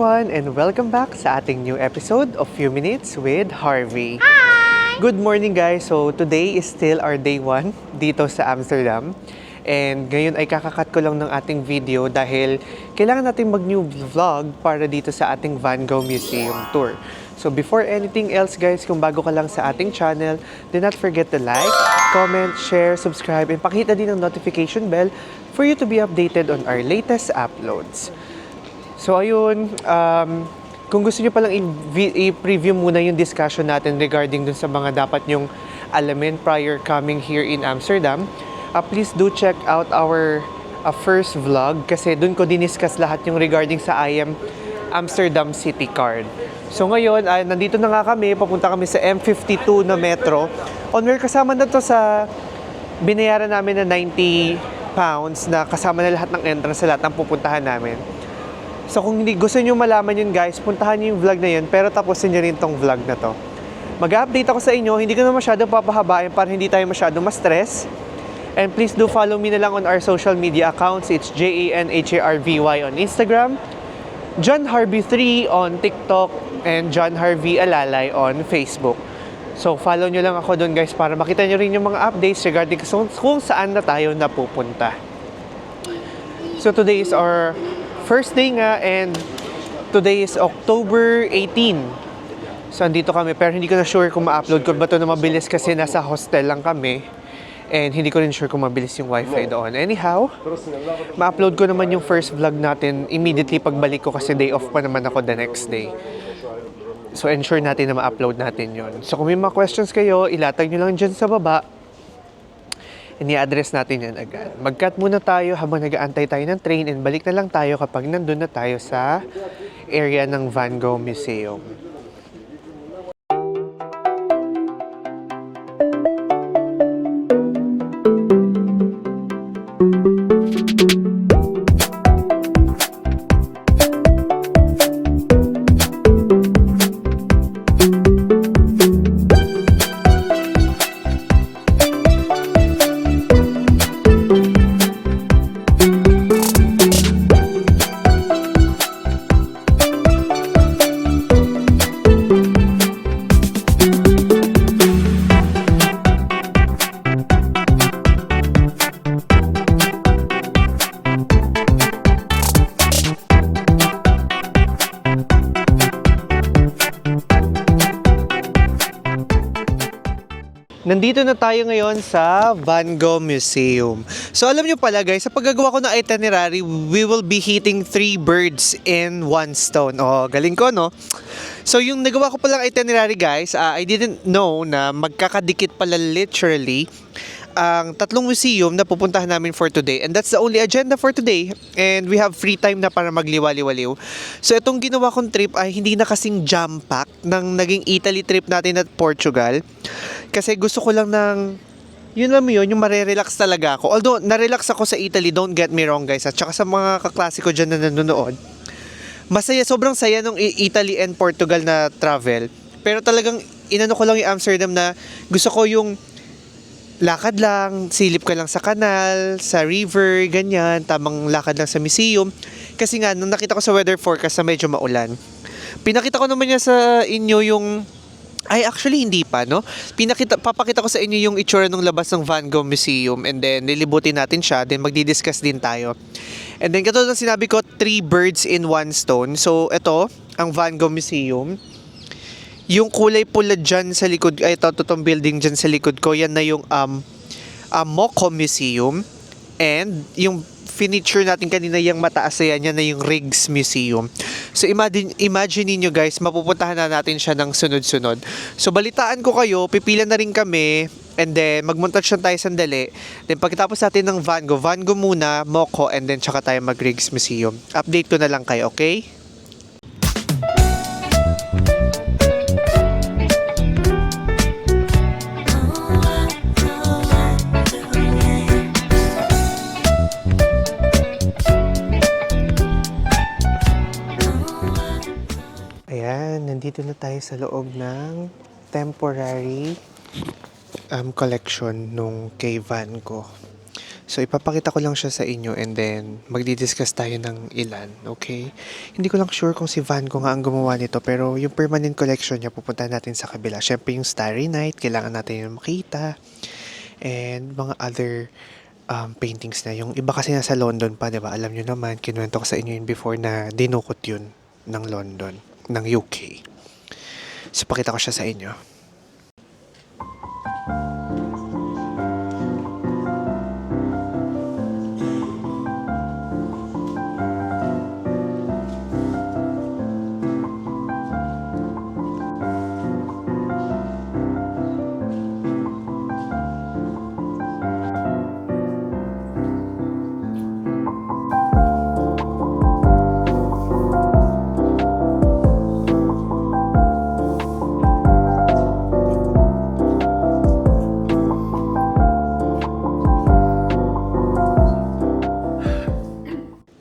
everyone and welcome back sa ating new episode of Few Minutes with Harvey. Hi! Good morning guys! So today is still our day 1 dito sa Amsterdam. And ngayon ay kakakat ko lang ng ating video dahil kailangan natin mag-new vlog para dito sa ating Van Gogh Museum Tour. So before anything else guys, kung bago ka lang sa ating channel, do not forget to like, comment, share, subscribe, and pakita din ang notification bell for you to be updated on our latest uploads. So ayun, kung gusto nyo palang i-preview muna yung discussion natin regarding dun sa mga dapat nyong alamin prior coming here in Amsterdam, please do check out our first vlog kasi dun ko diniscuss lahat yung regarding sa IM Amsterdam City Card. So ngayon, nandito na nga kami, papunta kami sa M52 na metro. Onward, kasama na to sa binayaran namin na £90 na kasama na lahat ng entrance sa lahat ng pupuntahan namin. So kung hindi gusto nyo malaman yun guys, puntahan nyo yung vlog na yun, pero tapusin nyo rin tong vlog na to. Mag-update ako sa inyo, hindi ko na masyadong papahabain para hindi tayo masyadong ma-stress. And please do follow me na lang on our social media accounts. It's JANHARVY on Instagram, John Harvey 3 on TikTok, and John Harvey Alalay on Facebook. So follow nyo lang ako doon guys para makita nyo rin yung mga updates regarding kung saan na tayo napupunta. So today is our first day nga and today is October 18. So andito kami pero hindi ko na sure kung ma-upload ko ba ito na mabilis kasi nasa hostel lang kami. And hindi ko rin sure kung mabilis yung wifi doon. Anyhow, ma-upload ko naman yung first vlog natin immediately pagbalik ko kasi day off pa naman ako the next day. So ensure natin na ma-upload natin yon. So kung may mga questions kayo, ilatag nyo lang dyan sa baba. I-address natin yan agad. Mag-cut muna tayo habang nag-aantay tayo ng train and balik na lang tayo kapag nandun na tayo sa area ng Van Gogh Museum. Nandito na tayo ngayon sa Van Gogh Museum. So alam nyo pala guys, sa paggagawa ko ng itinerary, we will be hitting 3 birds in 1 stone. Oh, galing ko no? So yung nagawa ko palang itinerary guys, I didn't know na magkakadikit pala literally ang 3 museum na pupuntahan namin for today. And that's the only agenda for today. And we have free time na para magliwaliwaliw. So itong ginawa kong trip ay hindi na kasing jam-pack ng naging Italy trip natin at Portugal. Kasi gusto ko lang ng, yun lang yun, yung marerelax talaga ako. Although, narelax ako sa Italy, don't get me wrong guys. At saka sa mga kaklase ko dyan na nanonood. Masaya, sobrang saya nung Italy and Portugal na travel. Pero talagang, inano ko lang yung Amsterdam na gusto ko yung lakad lang, silip ka lang sa kanal, sa river, ganyan, tamang lakad lang sa museum. Kasi nga, nung nakita ko sa weather forecast na medyo maulan, pinakita ko naman niya sa inyo yung, ay actually hindi pa, no? Papakita ko sa inyo yung itsura ng labas ng Van Gogh Museum and then nilibutin natin siya, then magdi-discuss din tayo. And then katulad ng sinabi ko, 3 birds in 1 stone. So ito, ang Van Gogh Museum. Yung kulay pula dyan sa likod, ay itong building dyan sa likod ko, yan na yung Moko Museum. And yung finiture natin kanina yung mataas yan na yung Riggs Museum. So imagine niyo guys, mapupuntahan na natin siya ng sunod-sunod. So balitaan ko kayo, pipilan na rin kami, and then magmontage tayo sandali. Then pagkatapos natin ng Van Gogh muna, Moko, and then tsaka tayo mag-Riggs Museum. Update ko na lang kayo, okay? Nandito na tayo sa loob ng temporary collection nung kay Van Gogh. So, ipapakita ko lang siya sa inyo and then magdi-discuss tayo ng ilan, okay? Hindi ko lang sure kung si Van Gogh nga ang gumawa nito pero yung permanent collection niya pupunta natin sa kabila. Syempre yung Starry Night, kailangan natin yung makita. And mga other paintings na. Yung iba kasi nasa London pa, di ba? Alam nyo naman, kinuwento ko sa inyo yun before na dinukot yun ng London, ng UK. So, pakita ko siya sa inyo.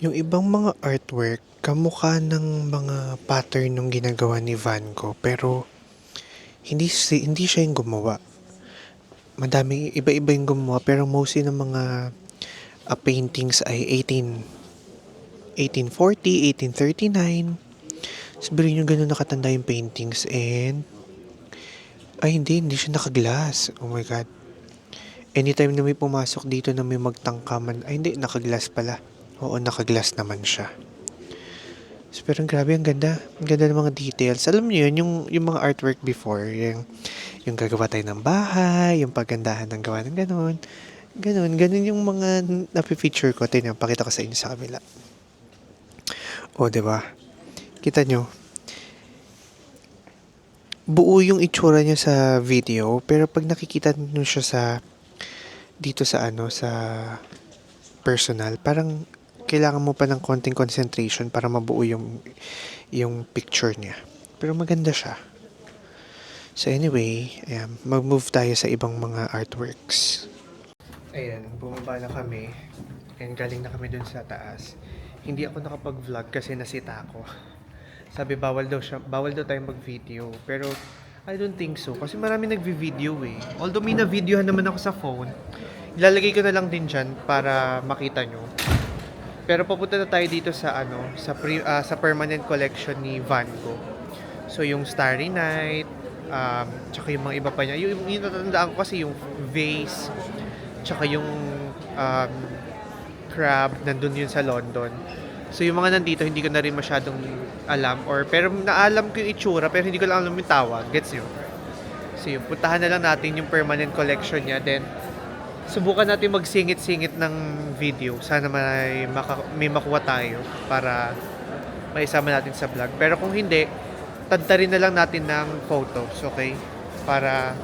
Yung ibang mga artwork, kamukha ng mga pattern nung ginagawa ni Van Gogh, pero hindi siya yung gumawa. Madami, iba-iba yung gumawa, pero mostly ng mga paintings ay 1840, 1839. Sabihin nyo ganun nakatanda yung paintings and ay hindi siya nakaglass. Oh my God. Anytime na may pumasok dito na may magtangkaman, ay hindi, nakaglass pala. Oo, nakaglass naman siya. So, pero grabe, ang ganda. Ang ganda ng mga details. Alam niyo yun, yung mga artwork before, yung gagawa tayo ng bahay, yung paggandahan ng gawa ng ganun. Ganun yung mga napipicture ko. Tingnan, pakita ko sa inyo sa kabila. O, diba? Kita nyo? Buo yung itsura niya sa video, pero pag nakikita nyo siya dito sa personal, parang kailangan mo pa ng konting concentration para mabuo yung picture niya. Pero maganda siya. So anyway, ayan, mag-move tayo sa ibang mga artworks. Ayan, bumaba na kami. And galing na kami dun sa taas. Hindi ako nakapag-vlog kasi nasita ako. Sabi bawal daw tayo mag-video. Pero I don't think so. Kasi marami nagvi-video eh. Although may na-videohan naman ako sa phone. Ilalagay ko na lang din dyan para makita nyo. Pero papunta na tayo dito sa sa permanent collection ni Van Gogh. So yung Starry Night, tsaka yung mga iba pa niya. Yung natatandaan ko kasi yung vase, tsaka yung crab, nandun yun sa London. So yung mga nandito, hindi ko na rin masyadong alam. Pero naalam ko yung itsura, pero hindi ko lang alam yung tawag. Gets nyo? So yung puntahan na lang natin yung permanent collection niya. Then, subukan natin magsingit-singit ng video. Sana may makuha tayo para maisama natin sa vlog. Pero kung hindi, tadtarin na lang natin ng photos, okay? Para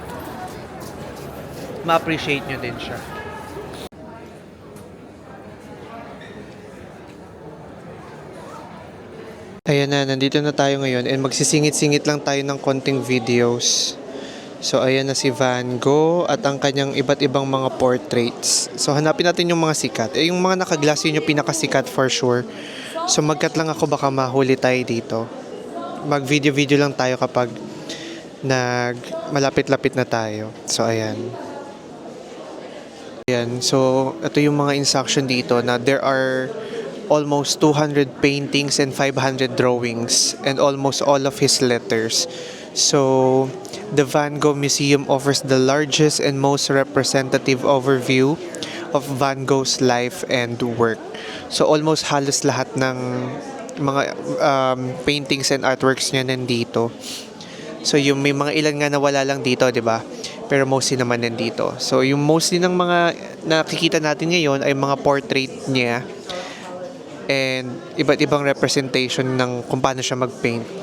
ma-appreciate nyo din siya. Ayan na, nandito na tayo ngayon and magsisingit-singit lang tayo ng konting videos. So, ayan na si Van Gogh at ang kanyang iba't ibang mga portraits. So, hanapin natin yung mga sikat. Yung mga nakaglass yun yung pinakasikat for sure. So, mag-cut lang ako baka mahuli tayo dito. Mag-video-video lang tayo kapag malapit-lapit na tayo. So, ayan. Ayan. So, ito yung mga instruction dito na there are almost 200 paintings and 500 drawings and almost all of his letters. So, the Van Gogh Museum offers the largest and most representative overview of Van Gogh's life and work. So, almost halos lahat ng mga paintings and artworks niya nandito. So, yung may mga ilan nga na wala lang dito, di ba? Pero mostly naman nandito. So, yung mostly ng mga nakikita natin ngayon ay mga portrait niya and iba't ibang representation ng kung paano siya mag-paint.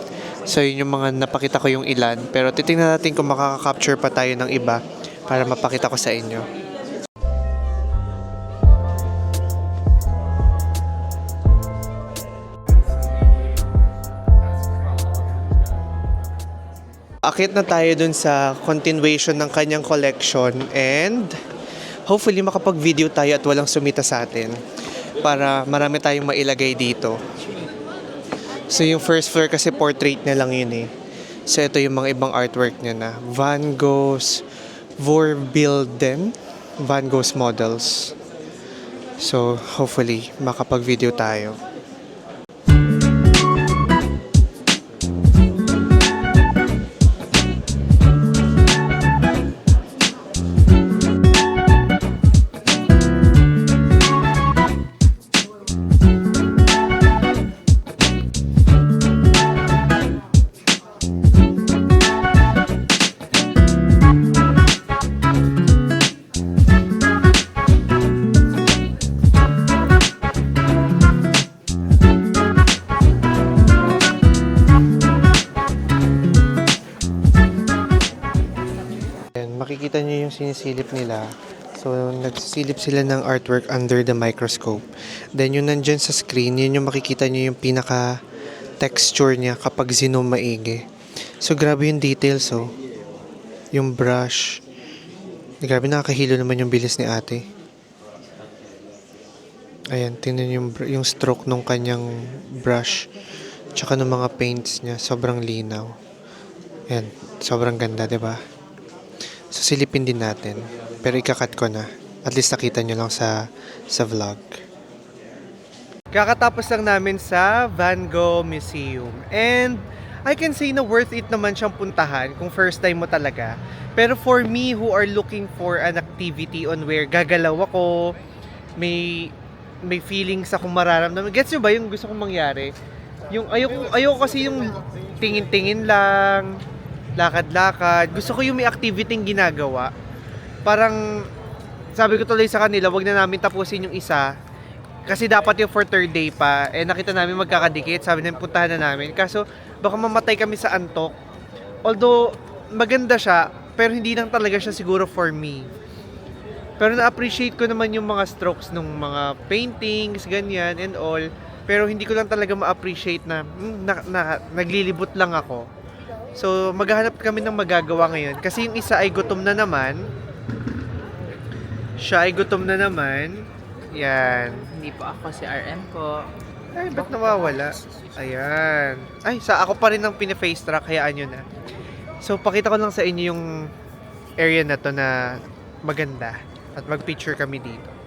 So, yun yung mga napakita ko yung ilan. Pero titingnan natin kung makaka-capture pa tayo ng iba para mapakita ko sa inyo. Akit na tayo dun sa continuation ng kanyang collection and hopefully makapag-video tayo at walang sumita sa atin para marami tayong mailagay dito. So, yung first floor kasi portrait na lang yun eh. So, ito yung mga ibang artwork niya na. Van Gogh's Voorbeelden. Van Gogh's models. So, hopefully, makapag-video tayo. Makikita nyo yung sinisilip nila. So, nagsisilip sila ng artwork under the microscope. Then, yung nandyan sa screen, yun yung makikita nyo yung pinaka-texture niya kapag zoom maigi. So, grabe yung details, oh. Yung brush. Grabe, nakakahilo naman yung bilis ni ate. Ayan, tingnan yung stroke nung kanyang brush. Tsaka ng mga paints niya, sobrang linaw. Ayan, sobrang ganda, diba? So, silipin din natin. Pero ikakat ko na. At least nakita nyo lang sa vlog. Kakatapos lang namin sa Van Gogh Museum. And I can say na worth it naman siyang puntahan kung first time mo talaga. Pero for me who are looking for an activity on where gagalaw ako, may feelings akong mararamdaman. Gets nyo ba yung gusto kong mangyari? Yung ayoko kasi yung tingin-tingin lang, lakad-lakad. Gusto ko yung may activity ginagawa. Parang, sabi ko tuloy sa kanila, wag na namin tapusin yung isa. Kasi dapat yung for third day pa. Eh, nakita namin magkakadikit. Sabi namin, puntahan na namin. Kaso, baka mamatay kami sa antok. Although, maganda siya, pero hindi lang talaga siya siguro for me. Pero na-appreciate ko naman yung mga strokes ng mga paintings, ganyan, and all. Pero hindi ko lang talaga ma-appreciate na naglilibot lang ako. So, maghahanap kami ng magagawa ngayon. Kasi yung isa ay gutom na naman. Siya ay gutom na naman. Yan. Hindi po ako si RM ko. Ay, ba't nawawala? Ayan. Ay, ako pa rin ang pina-face track. Hayaan nyo na. So, pakita ko lang sa inyo yung area na to na maganda. At mag-picture kami dito.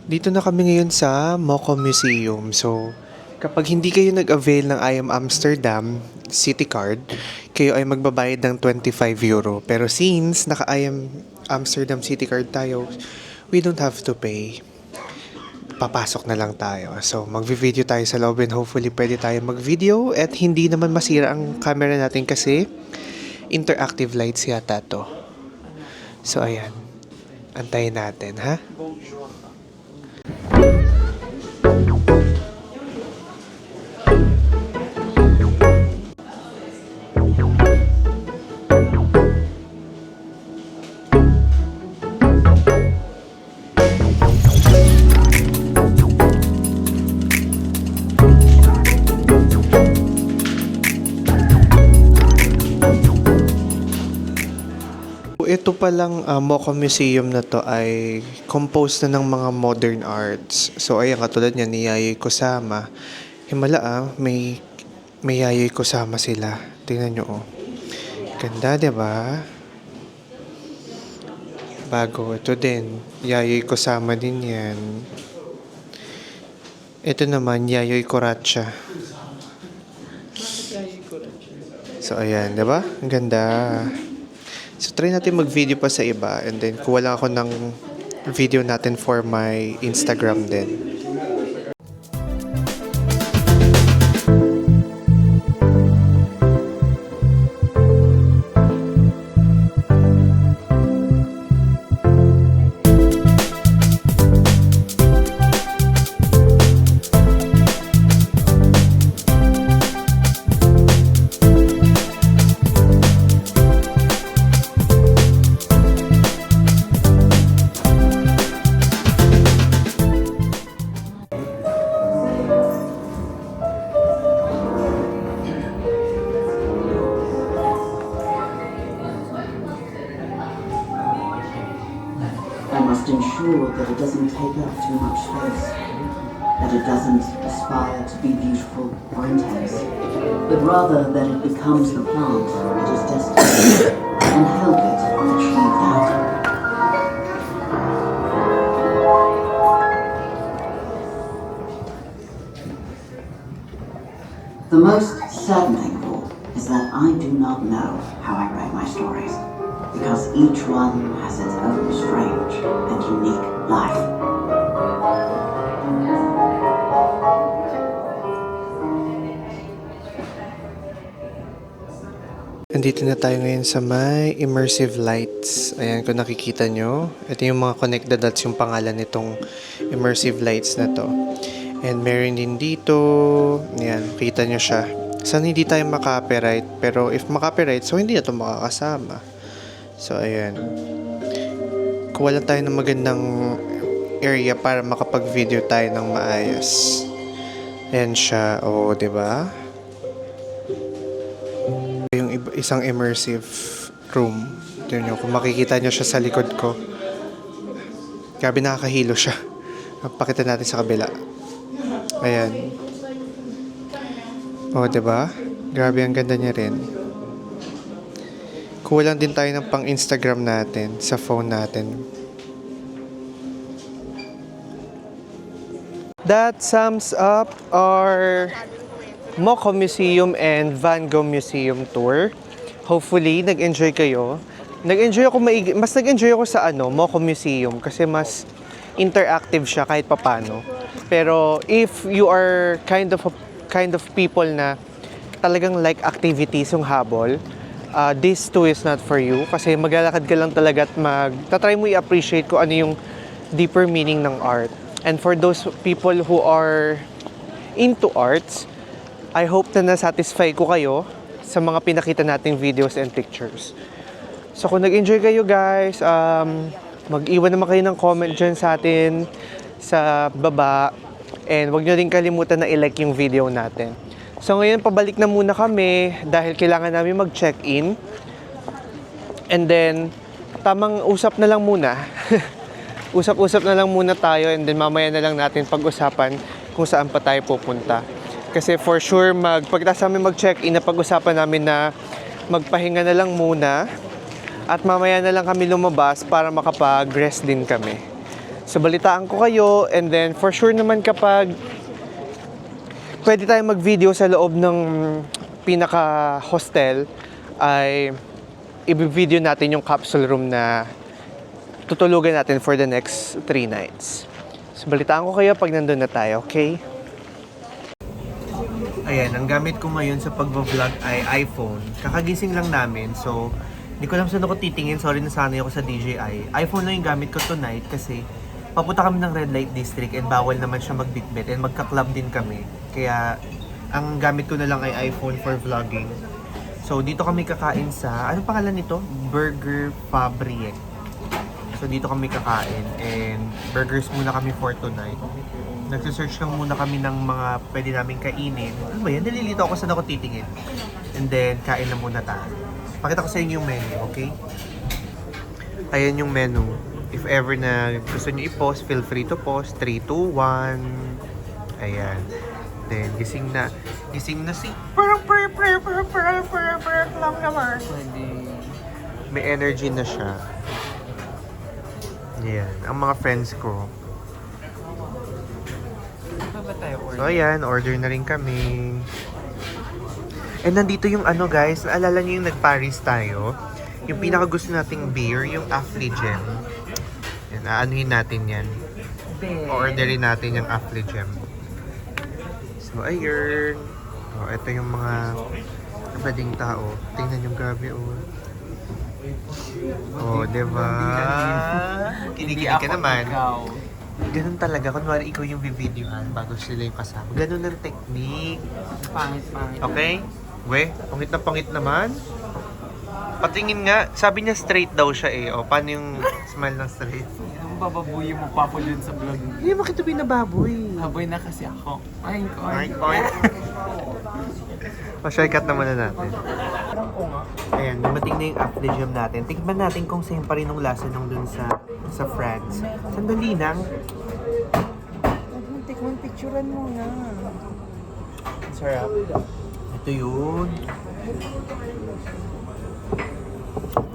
Dito na kami ngayon sa Moco Museum. So, kapag hindi kayo nag-avail ng I Am Amsterdam City Card, kayo ay magbabayad ng 25 euro. Pero since naka-I Am Amsterdam City Card tayo, we don't have to pay. Papasok na lang tayo. So, mag-video tayo sa loob and hopefully pwede tayo mag-video at hindi naman masira ang camera natin kasi interactive lights yata to. So, ayan. Antayin natin, ha? Ito palang Moco Museum na to ay composed na ng mga modern arts. So ayan, katulad niya ni Yayoi Kusama. Himala may Yayoi Kusama sila. Tingnan nyo, oh. Ganda, diba? Bago, ito din. Yayoi Kusama din yan. Ito naman, Yayoi Kuracha. So ayan, diba? Ang ganda. So, try natin mag-video pa sa iba and then kuha lang ako ng video natin for my Instagram din. ensured that it doesn't take up too much space, that it doesn't aspire to be beautiful or intense, but rather that it becomes the plant it is destined to be and help it achieve that. The most saddening of all is that I do not know how I write my stories, because each one has its own strange and unique life. Andito na tayo ngayon sa may immersive lights. Ayan, kung nakikita nyo, ito yung mga connected dots yung pangalan nitong immersive lights na to. And meron din dito, ayan, kita nyo siya. Sana hindi tayo makapiright, pero if makapiright, so hindi na ito makakasama. So, ayan. Kuha lang tayo ng magandang area para makapag-video tayo ng maayos. Ayan siya, oo, diba? Yung isang immersive room. Yun yung, kung makikita nyo siya sa likod ko. Grabe nakakahilo siya. Pakita natin sa kabila. Ayan. O, diba? Grabe, ang ganda niya rin. Kuha lang din tayo ng pang Instagram natin sa phone natin. That sums up our Moco Museum and Van Gogh Museum tour. Hopefully, nag-enjoy kayo. Mas nag-enjoy ako sa Moco Museum kasi mas interactive siya kahit papano. Pero if you are kind of people na talagang like activities yung habol, this too is not for you kasi maglalakad ka lang talaga at tatry mo i-appreciate kung ano yung deeper meaning ng art. And for those people who are into arts, I hope na na-satisfy ko kayo sa mga pinakita nating videos and pictures. So kung nag-enjoy kayo guys, mag-iwan naman kayo ng comment dyan sa atin sa baba. And huwag nyo rin kalimutan na i-like yung video natin. So ngayon pabalik na muna kami dahil kailangan namin mag-check-in. And then, tamang usap na lang muna. Usap-usap na lang muna tayo and then mamaya na lang natin pag-usapan kung saan pa tayo pupunta. Kasi for sure, pagkatapos namin mag-check-in, napag-usapan namin na magpahinga na lang muna at mamaya na lang kami lumabas para makapag-rest din kami. So, balitaan ko kayo and then for sure naman kapag pwede tayong mag-video sa loob ng pinaka-hostel ay i-video natin yung capsule room na tutulugan natin for the next 3 nights. So, balitaan ko kayo pag nandun na tayo, okay? Ayan, ang gamit ko ngayon sa pag-vlog ay iPhone. Kakagising lang namin, so hindi ko alam saan ako titingin. Sorry, nasanay ako sa DJI. iPhone lang yung gamit ko tonight kasi papunta kami ng Red Light District and bawal naman siya mag-bitbit and magka-club din kami. Kaya, ang gamit ko na lang ay iPhone for vlogging. So, dito kami kakain sa, anong pangalan nito? Burger Fabric. So, dito kami kakain and burgers muna kami for tonight. Nagsisearch lang muna kami ng mga pwede namin kainin. Ano ba yan? Nalilito ako saan ako titingin. And then, kain na muna tayo. Pakita ko sa inyo yung menu, okay? Ayan yung menu. If ever na gusto nyo i-pause, feel free to pause. 3, 2, 1. Ayan. Then, gising na si... lang naman. May energy na siya. Ayan. Ang mga friends ko. So, ayan. Order na rin kami. And nandito yung guys. Naalala niyo yung nag-Paris tayo? Yung pinakagusto nating beer, yung Affligem. Yan, aanuhin natin yan. Orderin natin yung Affligem. So, ayun. Oh, ito yung mga pwedeng tao. Tingnan yung grabe, oh. Oh, diba? Kinikilig ka naman. Ganun talaga. Kunwari ikaw yung videohan bago sila yung kasama. Ganun ang technique. Pangit. Okay? We, pangit naman. Patingin nga. Sabi niya straight daw siya eh. O, paano yung smile ng straight? Ang bababuyin mo pa po dun sa vlog. Hindi makita binababoy. Haboy na kasi ako. Ay, ko. Pa-shortcut na muna natin. Ayan, dumating na yung apple jam natin. Tikman natin kung same pa rin yung lasa nung dun sa France. Sandali lang. Tikman, picturean mo na. Sarap. Ito yun.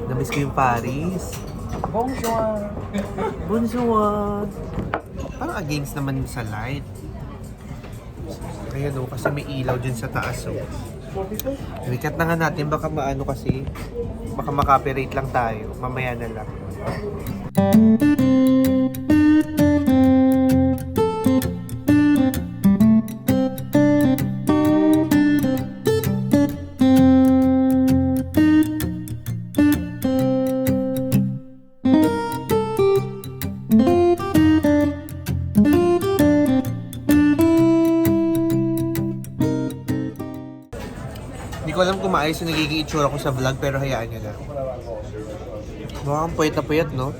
Namiss ko yung Paris. Bonjour. Bonjour. Parang against naman sa light. Ayan o, kasi may ilaw dyan sa taas o. Recut na nga natin, baka maano kasi. Baka makopyright lang tayo. Mamaya na lang. Hindi ko alam kung maayos yung nagiging itsura ko sa vlog, pero hayaan nyo na. Mukhang puyat na puyat, no?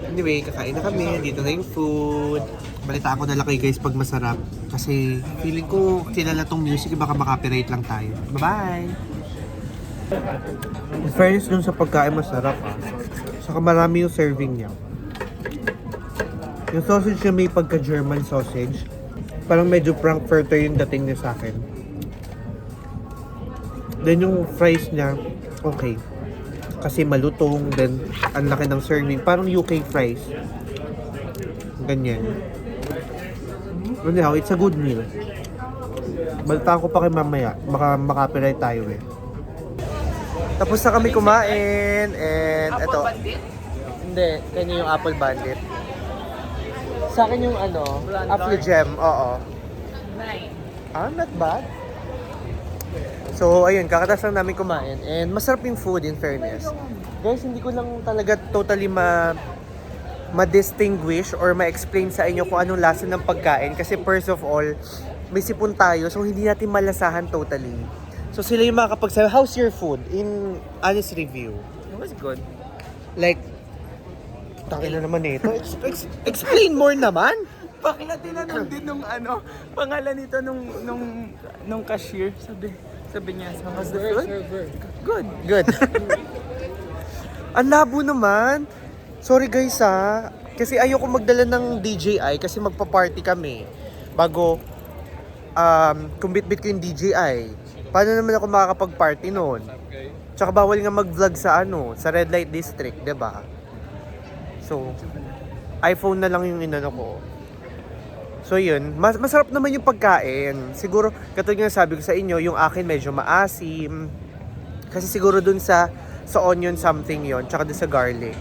Anyway, kakain na kami. Dito na yung food. Balitaan ko na lang kayo guys pag masarap. Kasi feeling ko kilala tong music, baka makopyright lang tayo. Bye-bye! In fairness dun sa pagkain, masarap ah. Saka marami yung serving niya. Yung sausage niya may pagka-German sausage. Parang medyo Frankfurter yung dating niya sa akin. Then yung fries niya, okay. Kasi malutong, then ang laki ng serving. Parang UK fries. Ganyan. Anyhow, it's a good meal. Balitaan ko pa kay mamaya. Baka makopyright tayo eh. Tapos na kami kumain. And ito. Hindi, kanya yung apple bandit. Sa akin yung apple gem. Oo. Not bad. So, ayun, kakatas lang namin kumain. And masarap yung food, in fairness. Guys, hindi ko lang talaga totally ma-distinguish or ma-explain sa inyo kung anong lasa ng pagkain. Kasi first of all, may sipon tayo, so hindi natin malasahan totally. So, sila yung makakapagsabi, how's your food? In honest review. It was good. Like, tangin na naman ito. Explain more naman. Bakit tinanong din nung pangalan nito nung cashier. Sabi niya, how's the food? Good. Good. Ang labo naman. Sorry guys ha. Kasi ayoko magdala ng DJI kasi magpa-party kami. Bago kumbit-bit ko yung DJI. Paano naman ako makakapag-party noon? Tsaka bawal nga mag-vlog sa sa Red Light District, 'di ba? So, iPhone na lang yung inano ko. So yun, masarap naman yung pagkain. Siguro, katulad nga sabi ko sa inyo, yung akin medyo maasim. Kasi siguro dun sa onion something yon, tsaka dun sa garlic.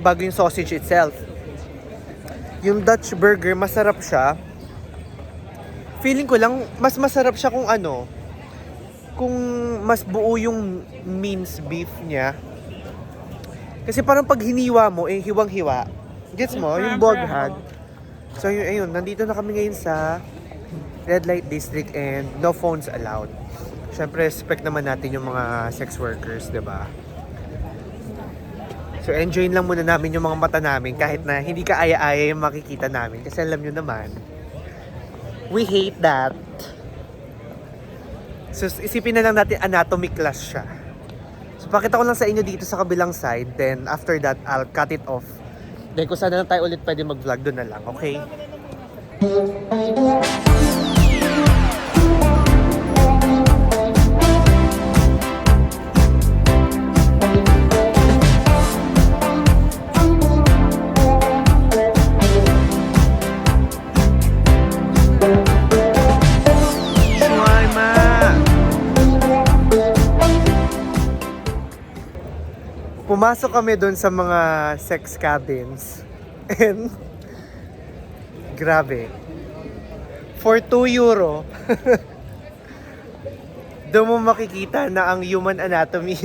Bago yung sausage itself. Yung Dutch burger, masarap siya. Feeling ko lang, mas masarap siya kung mas buo yung minced beef niya. Kasi parang pag hiniwa mo, hiwang-hiwa. Gets mo? Yung boghag. So ayun, nandito na kami ngayon sa Red Light District and no phones allowed. Siyempre, respect naman natin yung mga sex workers, 'di ba? So enjoyin lang muna namin yung mga mata namin kahit na hindi ka aya-aya yung makikita namin. Kasi alam nyo naman, we hate that. So isipin na lang natin anatomy class siya. So pakita ko lang sa inyo dito sa kabilang side, then after that, I'll cut it off. Then kung saan na lang tayo ulit pwede mag-vlog, doon na lang, okay? Pumasok kami doon sa mga sex cabins. And grabe. For 2 euro, doon mo makikita na ang human anatomy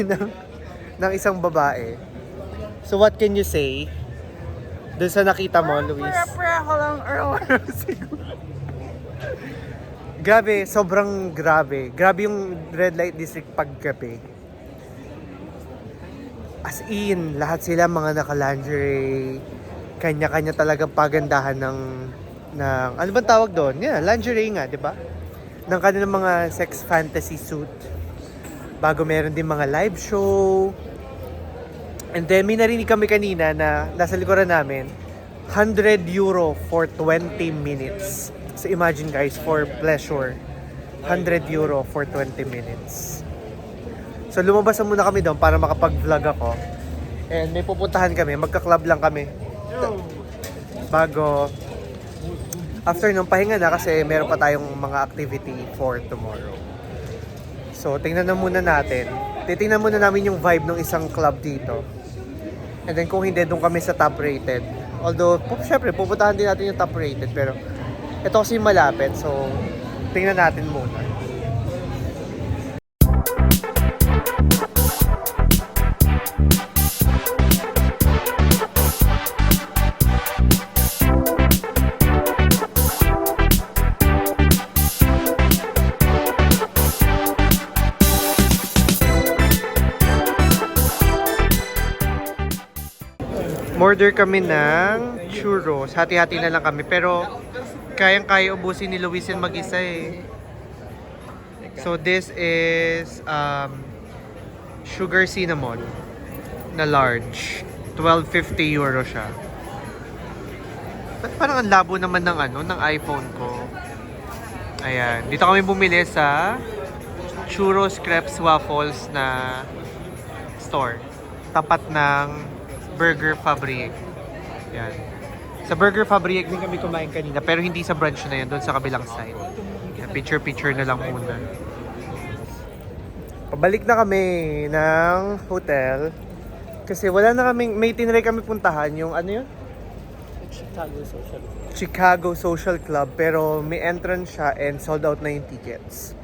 ng isang babae. So what can you say? Doon sa nakita mo, Luis? Ako lang Grabe, sobrang grabe. Grabe yung Red Light District paggabi. As in, lahat sila mga naka-lingerie, kanya-kanya talagang pagandahan ng, ano bang tawag doon? Yeah, lingerie nga, di ba? Ng kanilang mga sex fantasy suit. Bago meron din mga live show. And then, may narinig kami kanina na nasa likuran namin, €100 for 20 minutes. So, imagine guys, for pleasure, €100 for 20 minutes. So, lumabas na muna kami doon para makapag-vlog ako. And may pupuntahan kami, magka-club lang kami. Bago, after nung pahinga na kasi meron pa tayong mga activity for tomorrow. So, tingnan na muna natin. Titingnan muna namin yung vibe ng isang club dito. And then kung hindi, doon kami sa top rated. Although, syempre, pupuntahan din natin yung top rated. Pero, ito kasi malapit. So, tingnan natin muna. Order kami ng churros. Hati-hati na lang kami. Pero, kayang-kaya ubusin ni Luisin mag-isa eh. So, this is sugar cinnamon na large. €12.50 siya. Ba't parang ang labo naman ng ng iPhone ko. Ayan. Dito kami bumili sa Churros Crepes Waffles na store. Tapat ng Burger Fabric. Yan. Sa Burger Fabric din kami kumain kanina, pero hindi sa branch na yan, doon sa kabilang side. Yan, picture-picture na lang muna. Pabalik na kami ng hotel. Kasi wala na kaming, may tinry kami puntahan, yung ano yun? Chicago Social Club, pero may entrance siya and sold out na yung tickets.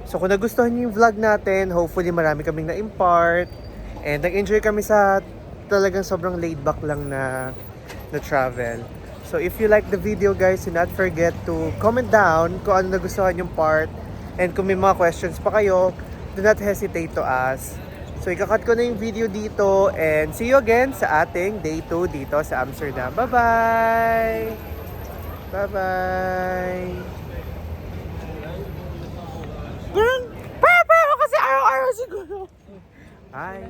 So kung nagustuhan niyo yung vlog natin, hopefully marami kaming na-impart. And nag-enjoy kami sa talagang sobrang laid back lang na travel. So if you like the video guys, do not forget to comment down kung ano nagustuhan yung part. And kung may mga questions pa kayo, do not hesitate to ask. So ikakat ko na yung video dito and see you again sa ating day 2 dito sa Amsterdam. Bye-bye! Bye-bye! Ganun! Pero kasi araw-araw siguro! Bye!